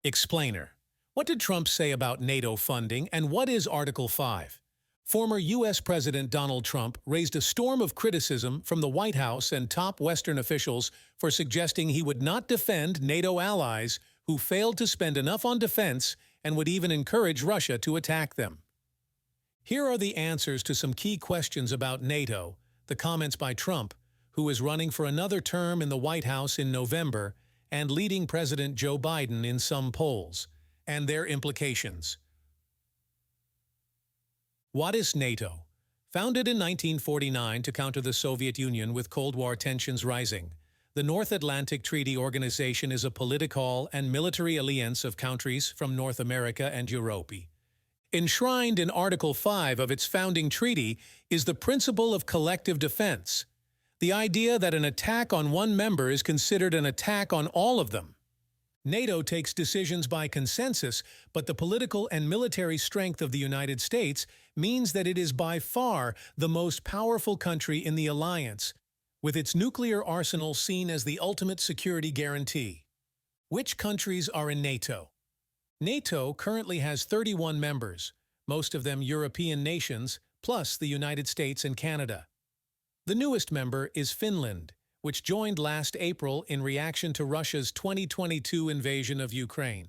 Explainer. What did Trump say about NATO funding, and what is Article 5? Former U.S. President Donald Trump raised a storm of criticism from the White House and top Western officials for suggesting he would not defend NATO allies who failed to spend enough on defense and would even encourage Russia to attack them. Here are the answers to some key questions about NATO, the comments by Trump, who is running for another term in the White House in November and leading President Joe Biden in some polls, and their implications. What is NATO? Founded in 1949 to counter the Soviet Union with Cold War tensions rising, the North Atlantic Treaty Organization is a political and military alliance of countries from North America and Europe. Enshrined in Article 5 of its founding treaty is the principle of collective defense, the idea that an attack on one member is considered an attack on all of them. NATO takes decisions by consensus, but the political and military strength of the United States means that it is by far the most powerful country in the alliance, with its nuclear arsenal seen as the ultimate security guarantee. Which countries are in NATO? NATO currently has 31 members, most of them European nations, plus the United States and Canada. The newest member is Finland, which joined last April in reaction to Russia's 2022 invasion of Ukraine.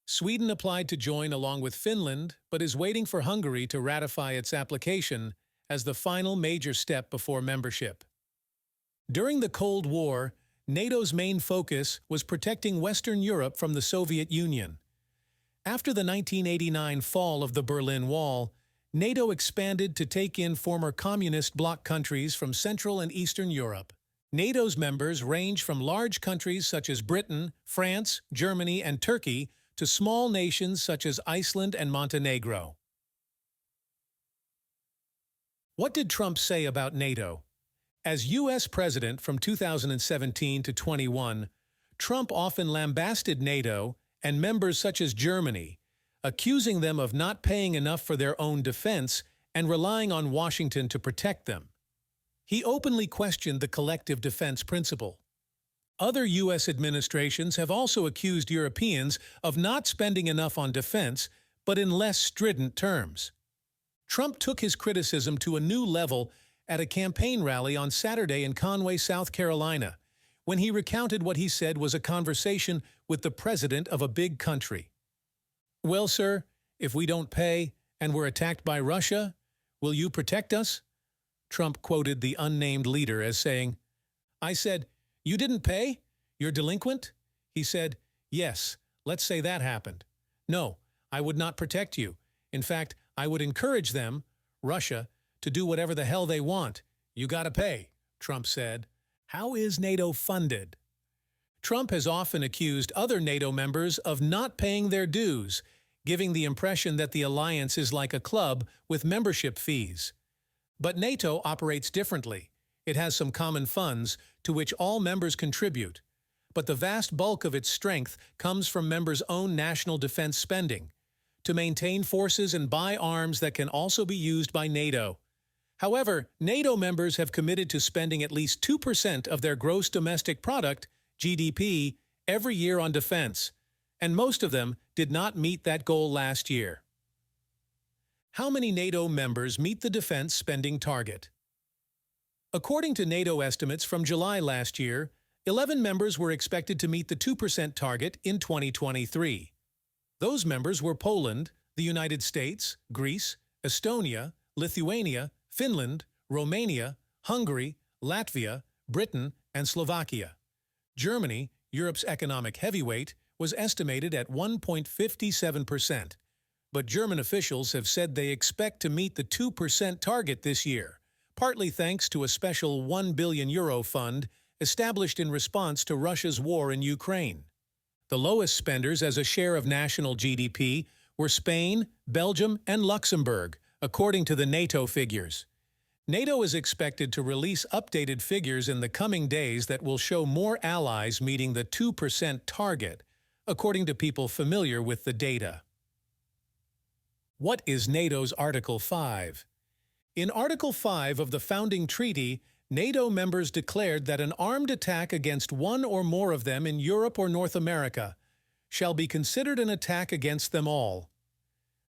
Sweden applied to join along with Finland, but is waiting for Hungary to ratify its application as the final major step before membership. During the Cold War, NATO's main focus was protecting Western Europe from the Soviet Union. After the 1989 fall of the Berlin Wall, NATO expanded to take in former communist bloc countries from Central and Eastern Europe. NATO's members range from large countries such as Britain, France, Germany, and Turkey to small nations such as Iceland and Montenegro. What did Trump say about NATO? As U.S. President from 2017 to 21, Trump often lambasted NATO and members such as Germany, accusing them of not paying enough for their own defense and relying on Washington to protect them. He openly questioned the collective defense principle. Other U.S. administrations have also accused Europeans of not spending enough on defense, but in less strident terms. Trump took his criticism to a new level at a campaign rally on Saturday in Conway, South Carolina, when he recounted what he said was a conversation with the president of a big country. "Well, sir, if we don't pay and we're attacked by Russia, will you protect us?" Trump quoted the unnamed leader as saying, "I said, 'You didn't pay? You're delinquent?' He said, 'Yes, let's say that happened. No, I would not protect you. In fact, I would encourage them, Russia, to do whatever the hell they want. You gotta pay," Trump said. How is NATO funded? Trump has often accused other NATO members of not paying their dues, giving the impression that the alliance is like a club with membership fees. But NATO operates differently. It has some common funds to which all members contribute, but the vast bulk of its strength comes from members' own national defense spending, to maintain forces and buy arms that can also be used by NATO. However, NATO members have committed to spending at least 2% of their gross domestic product, GDP, every year on defense, and most of them did not meet that goal last year. How many NATO members meet the defense spending target? According to NATO estimates from July last year, 11 members were expected to meet the 2% target in 2023. Those members were Poland, the United States, Greece, Estonia, Lithuania, Finland, Romania, Hungary, Latvia, Britain, and Slovakia. Germany, Europe's economic heavyweight, was estimated at 1.57%, but German officials have said they expect to meet the 2% target this year, partly thanks to a special €1 billion fund established in response to Russia's war in Ukraine. The lowest spenders as a share of national GDP were Spain, Belgium, and Luxembourg, according to the NATO figures. NATO is expected to release updated figures in the coming days that will show more allies meeting the 2% target, according to people familiar with the data. What is NATO's Article 5? In Article 5 of the founding treaty, NATO members declared that an armed attack against one or more of them in Europe or North America shall be considered an attack against them all.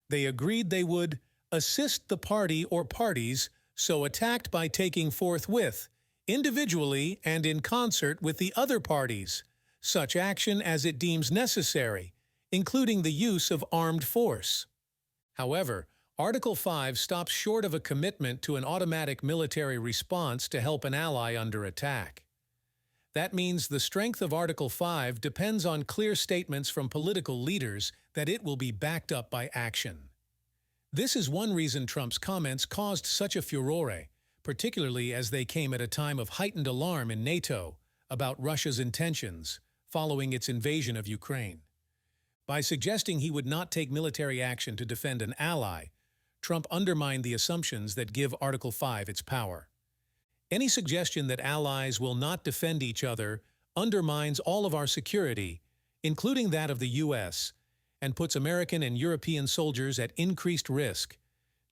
They agreed they would assist the party or parties so attacked by taking forthwith, individually and in concert with the other parties, such action as it deems necessary, including the use of armed force. However, Article 5 stops short of a commitment to an automatic military response to help an ally under attack. That means the strength of Article 5 depends on clear statements from political leaders that it will be backed up by action. This is one reason Trump's comments caused such a furore, particularly as they came at a time of heightened alarm in NATO about Russia's intentions following its invasion of Ukraine. By suggesting he would not take military action to defend an ally, Trump undermined the assumptions that give Article 5 its power. Any suggestion that allies will not defend each other undermines all of our security, including that of the U.S., and puts American and European soldiers at increased risk,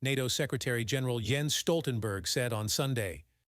NATO Secretary General Jens Stoltenberg said on Sunday.